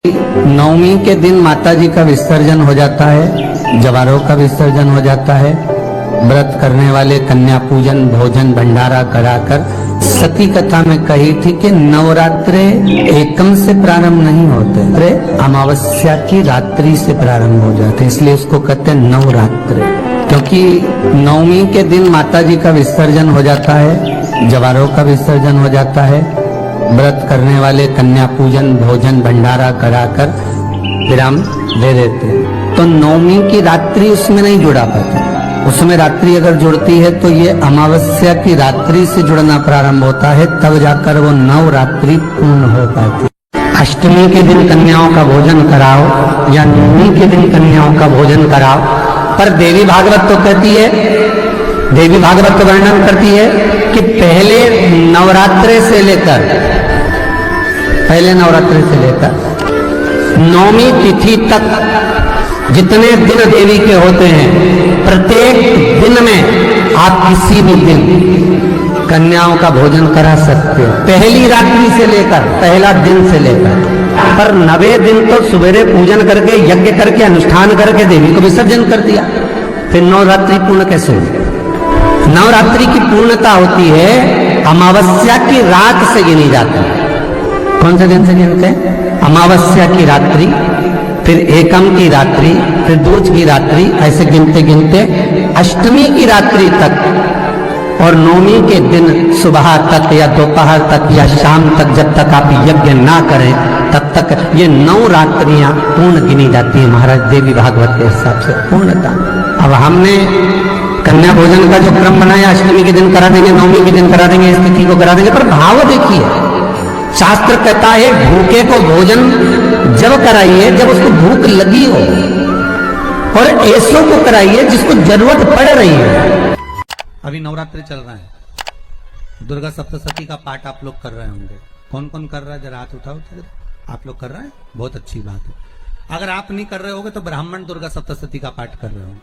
नवमी के दिन माता जी का विसर्जन हो जाता है, जवारों का विसर्जन हो जाता है। व्रत करने वाले कन्या पूजन भोजन भंडारा कराकर, सती कथा में कही थी कि नवरात्रे एकम से प्रारंभ नहीं होते, अरे अमावस्या की रात्रि से प्रारंभ हो जाते, इसलिए उसको कहते हैं नवरात्रे। क्योंकि नवमी के दिन माता जी का विसर्जन हो जाता है, जवारों का विसर्जन हो जाता है। व्रत करने वाले कन्या पूजन भोजन भंडारा कराकर विराम दे देते हैं। तो नवमी की रात्रि उसमें नहीं जुड़ा पाता, उसमें रात्रि अगर जुड़ती है तो ये अमावस्या की रात्रि से जुड़ना प्रारंभ होता है, तब जाकर वो नवरात्रि पूर्ण हो पाती है। अष्टमी के दिन कन्याओं का भोजन कराओ या नवमी के दिन कन्याओं का भोजन कराओ, पर देवी भागवत तो कहती है, देवी भागवत तो वर्णन करती है कि पहले नवरात्रे से लेकर नौमी तिथि तक जितने दिन देवी के होते हैं, प्रत्येक दिन में आप किसी भी दिन कन्याओं का भोजन करा सकते हो, पहली रात्रि से लेकर पहला दिन से लेकर। पर 90 दिन तो सवेरे पूजन करके यज्ञ करके अनुष्ठान करके देवी को विसर्जन कर दिया, फिर नवरात्रि पूर्ण कैसे हुई? नवरात्रि की पूर्णता होती है अमावस्या की रात से गिनी जाती है। कौन से दिन से गिनते हैं? अमावस्या की रात्रि, फिर एकम की रात्रि, फिर दूज की रात्रि, ऐसे गिनते गिनते अष्टमी की रात्रि तक और नवमी के दिन सुबह तक या दोपहर तक या शाम तक, जब तक आप यज्ञ ना करें तब तक ये 9 रात्रियां पूर्ण गिनी जाती है महाराज देवी भागवत के हिसाब से पूर्णता। अब हमने कन्या भोजन का जो क्रम बनाया, अष्टमी के दिन करा देंगे, नवमी के दिन करा देंगे, इस तिथि को करा देंगे, पर भाव देखिए, शास्त्र कहता है भूखे को भोजन जब कराइए जब उसको भूख लगी हो, और ऐसों को कराइए जिसको जरूरत पड़ रही है। अभी नवरात्रि चल रहा है, दुर्गा सप्तशती का पाठ आप लोग कर रहे होंगे। कौन कौन कर रहा है? जरा हाथ उठाओ। आप लोग कर रहे हैं, बहुत अच्छी बात है। अगर आप नहीं कर रहे होगे तो ब्राह्मण दुर्गा सप्तशती का पाठ कर रहे हो।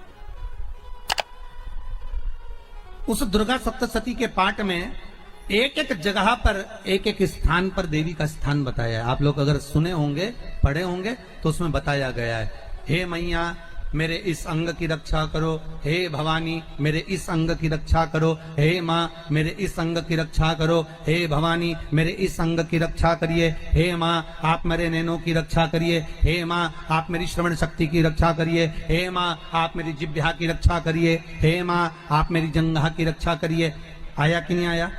उस दुर्गा सप्तशती के पाठ में एक एक जगह पर एक एक स्थान पर देवी का स्थान बताया है। आप लोग अगर सुने होंगे पढ़े होंगे तो उसमें बताया गया है, हे मैया मेरे इस अंग की रक्षा करो, हे भवानी मेरे इस अंग की रक्षा करो, हे माँ मेरे इस अंग की रक्षा करो, हे भवानी मेरे इस अंग की रक्षा करिए, हे माँ आप मेरे नैनों की रक्षा करिए, हे माँ आप मेरी श्रवण शक्ति की रक्षा करिए, हे माँ आप मेरी जिह्वा की रक्षा करिए, हे माँ आप मेरी जंघा की रक्षा करिए। आया कि नहीं आया?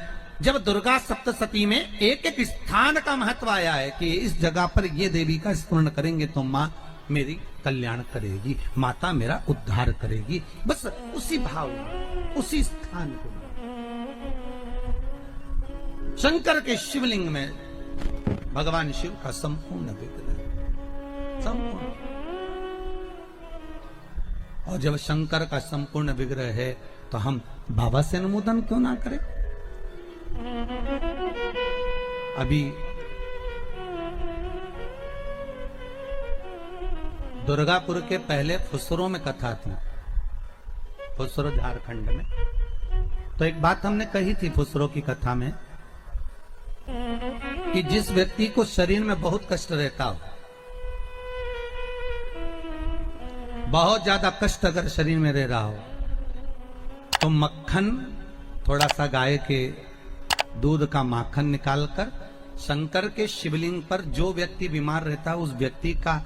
जब दुर्गा सप्तशती में एक एक स्थान का महत्व आया है कि इस जगह पर ये देवी का स्मरण करेंगे तो माँ मेरी कल्याण करेगी, माता मेरा उद्धार करेगी, बस उसी भाव में उसी स्थान को। शंकर के शिवलिंग में भगवान शिव का संपूर्ण विग्रह, संपूर्ण। और जब शंकर का संपूर्ण विग्रह है तो हम बाबा से अनुमोदन क्यों ना करें? अभी दुर्गापुर के पहले फुसरो में कथा थी, फुसरो झारखंड में। तो एक बात हमने कही थी फुसरो की कथा में कि जिस व्यक्ति को शरीर में बहुत कष्ट रहता हो, बहुत ज्यादा कष्ट अगर शरीर में रह रहा हो, तो मक्खन, थोड़ा सा गाय के दूध का माखन निकालकर शंकर के शिवलिंग पर जो व्यक्ति बीमार रहता है उस व्यक्ति का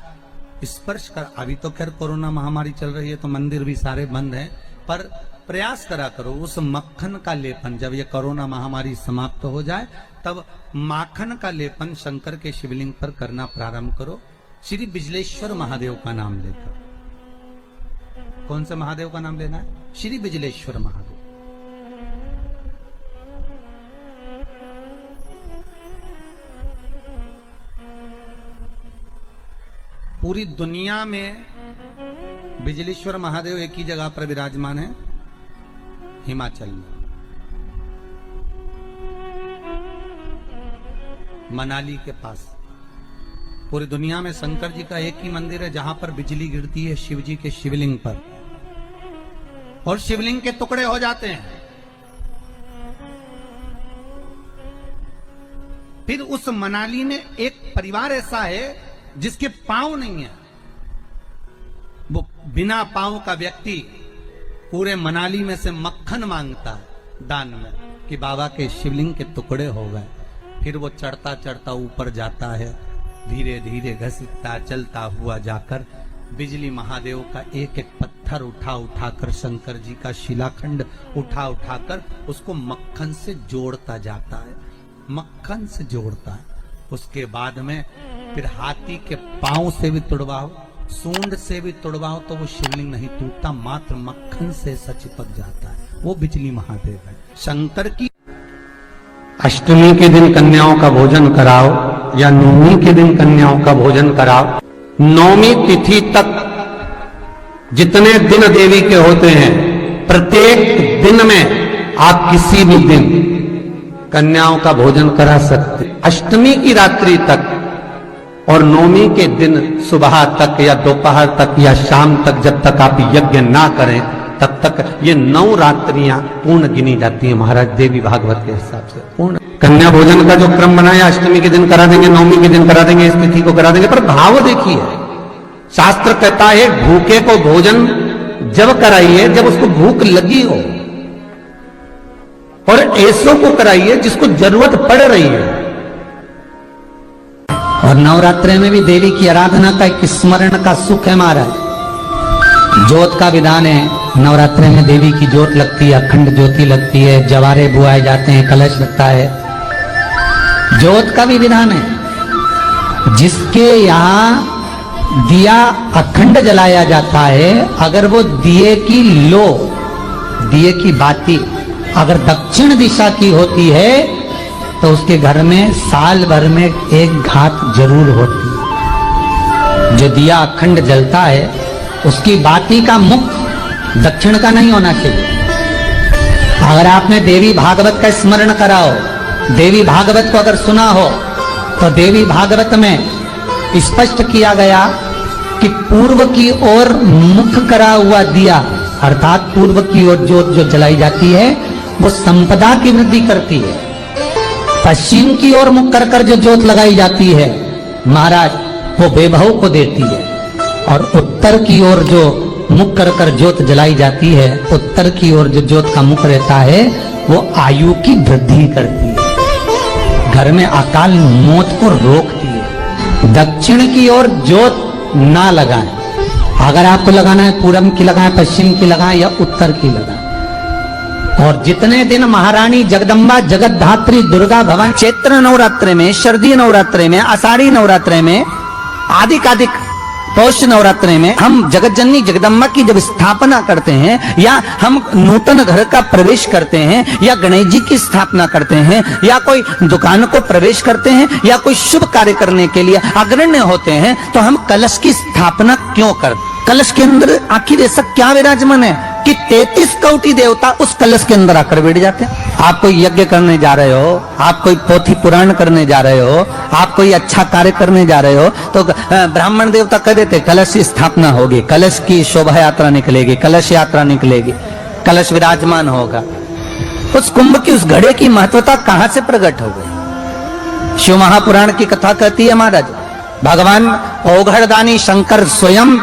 स्पर्श कर। अभी तो खैर कोरोना महामारी चल रही है तो मंदिर भी सारे बंद हैं, पर प्रयास करा करो उस मक्खन का लेपन, जब ये कोरोना महामारी समाप्त हो जाए तब माखन का लेपन शंकर के शिवलिंग पर करना प्रारंभ करो, श्री बिजलेश्वर महादेव का नाम लेकर। कौन से महादेव का नाम लेना है? श्री बिजलेश्वर महादेव। पूरी दुनिया में बिजलेश्वर महादेव एक ही जगह पर विराजमान है, हिमाचल में, मनाली के पास। पूरी दुनिया में शंकर जी का एक ही मंदिर है जहां पर बिजली गिरती है शिव जी के शिवलिंग पर और शिवलिंग के टुकड़े हो जाते हैं। फिर उस मनाली में एक परिवार ऐसा है जिसके पांव नहीं है, वो बिना पांव का व्यक्ति पूरे मनाली में से मक्खन मांगता है दान में कि बाबा के शिवलिंग के टुकड़े हो गए। फिर वो चढ़ता चढ़ता ऊपर जाता है, धीरे धीरे घसीटता चलता हुआ जाकर बिजली महादेव का एक एक पत्थर उठा उठाकर, शंकर जी का शिलाखंड उठा उठाकर उसको मक्खन से जोड़ता जाता है, मक्खन से जोड़ता है। उसके बाद में फिर हाथी के पांव से भी तुड़वाओ, सूंड से भी तुड़वाओ तो वो शिवलिंग नहीं टूटता, मात्र मक्खन से चिपक जाता है। वो बिजली महादेव है। शंकर की अष्टमी के दिन कन्याओं का भोजन कराओ या नवमी के दिन कन्याओं का भोजन कराओ। नवमी तिथि तक जितने दिन देवी के होते हैं, प्रत्येक दिन में आप किसी भी दिन कन्याओं का भोजन करा सकते। अष्टमी की रात्रि तक और नवमी के दिन सुबह तक या दोपहर तक या शाम तक, जब तक आप यज्ञ ना करें तब तक ये 9 रात्रियां पूर्ण गिनी जाती हैं महाराज देवी भागवत के हिसाब से। पूर्ण कन्या भोजन का जो क्रम बनाया, अष्टमी के दिन करा देंगे, नवमी के दिन करा देंगे, इस तिथि को करा देंगे, पर भाव देखिए। शास्त्र कहता है भूखे को भोजन जब कराइए जब उसको भूख लगी हो, और ऐसों को कराइए जिसको जरूरत पड़ रही है। और नवरात्रि में भी देवी की आराधना का एक स्मरण का सुख है महाराज। ज्योत का विधान है, नवरात्रि में देवी की ज्योत लगती है, अखंड ज्योति लगती है, जवारे बुआए जाते हैं, कलश लगता है। ज्योत का भी विधान है। जिसके यहाँ दिया अखंड जलाया जाता है, अगर वो दिए की लो, दिए की बाती अगर दक्षिण दिशा की होती है तो उसके घर में साल भर में एक घात जरूर होती है। जो दिया अखंड जलता है उसकी बाती का मुख दक्षिण का नहीं होना चाहिए। अगर आपने देवी भागवत का स्मरण कराओ, देवी भागवत को अगर सुना हो, तो देवी भागवत में स्पष्ट किया गया कि पूर्व की ओर मुख करा हुआ दिया, अर्थात पूर्व की ओर ज्योत जो जलाई जाती है वो संपदा की वृद्धि करती है। पश्चिम की ओर मुख कर जो ज्योत लगाई जाती है महाराज वो वैभव को देती है। और उत्तर की ओर जो मुख कर ज्योत जलाई जाती है, उत्तर की ओर जो ज्योत का मुख रहता है वो आयु की वृद्धि करती है, घर में अकाल मौत को रोकती है। दक्षिण की ओर ज्योत ना लगाएं। अगर आपको लगाना है पूरब की लगाएं, पश्चिम की लगाएं या उत्तर की लगाएं। और जितने दिन महारानी जगदम्बा जगतधात्री दुर्गा भवन चैत्र नवरात्रि में, शारदीय नवरात्रि में, आषाढ़ी नवरात्रि में, आदिकादिक पौष नवरात्रि में हम जगत जननी जगदम्बा की जब स्थापना करते हैं, या हम नूतन घर का प्रवेश करते हैं, या गणेश जी की स्थापना करते हैं, या कोई दुकान को प्रवेश करते हैं, या कोई शुभ कार्य करने के लिए अग्रण्य होते हैं, तो हम कलश की स्थापना क्यों करते? कलश के अंदर आखिर ऐसा क्या विराजमान है कि 33 कोटि देवता उस कलश के अंदर आकर बैठ जाते हैं? आप कोई यज्ञ करने जा रहे हो, आप कोई पोथी पुराण करने जा रहे हो, आप कोई अच्छा कार्य करने जा रहे हो, तो ब्राह्मण देवता कह देते कलश की स्थापना होगी, कलश की शोभा यात्रा निकलेगी, कलश यात्रा निकलेगी, कलश विराजमान होगा। उस कुंभ की उस घड़े की महत्वता कहां से प्रकट हो गई? शिव महापुराण की कथा कहती है महाराज, भगवान ओघड़दानी शंकर स्वयं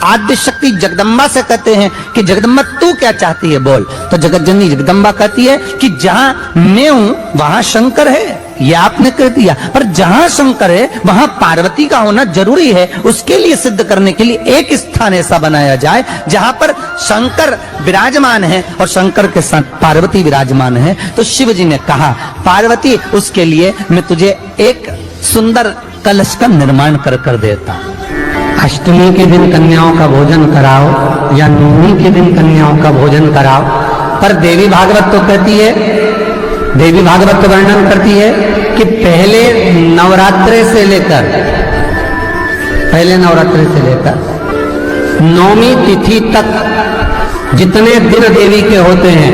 आद्य शक्ति जगदम्बा से कहते हैं कि जगदम्बा तू क्या चाहती है बोल। तो जगत जननी जगदम्बा कहती है कि जहां मैं हूं वहां शंकर है, ये आपने कह दिया, पर जहां शंकर है वहां पार्वती का होना जरूरी है। उसके लिए सिद्ध करने के लिए एक स्थान ऐसा बनाया जाए जहां पर शंकर विराजमान है और शंकर के साथ पार्वती विराजमान है। तो शिव जी ने कहा पार्वती उसके लिए मैं तुझे एक सुंदर कलश का निर्माण कर देता। अष्टमी के दिन कन्याओं का भोजन कराओ या नवमी के दिन कन्याओं का भोजन कराओ। पर देवी भागवत तो कहती है, देवी भागवत तो वर्णन करती है कि पहले नवरात्रि से लेकर नवमी तिथि तक जितने दिन देवी के होते हैं,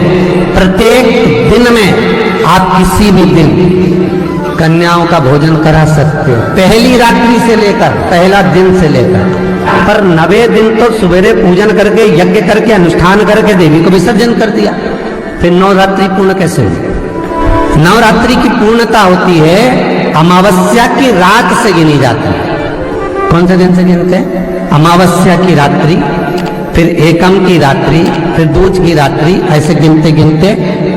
प्रत्येक दिन में आप किसी भी दिन कन्याओं का भोजन करा सकते हो, पहली रात्रि से लेकर, पहला दिन से लेकर। पर 9वें दिन तो सवेरे पूजन करके यज्ञ करके अनुष्ठान करके देवी को विसर्जन कर दिया, फिर नवरात्रि पूर्ण कैसे हुई? नवरात्रि की पूर्णता होती है अमावस्या की रात से गिनी जाती है। कौन से दिन से गिनते हैं? अमावस्या की रात्रि, फिर एकम की रात्रि, फिर दूज की रात्रि, ऐसे गिनते गिनते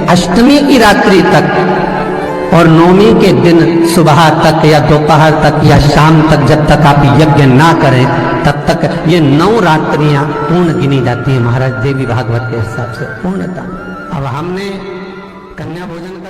अष्टमी की रात्रि तक और नवमी के दिन सुबह तक या दोपहर तक या शाम तक, जब तक आप यज्ञ ना करें तब तक ये 9 रात्रियां पूर्ण गिनी जाती हैं महाराज देवी भागवत के हिसाब से पूर्णता। अब हमने कन्या भोजन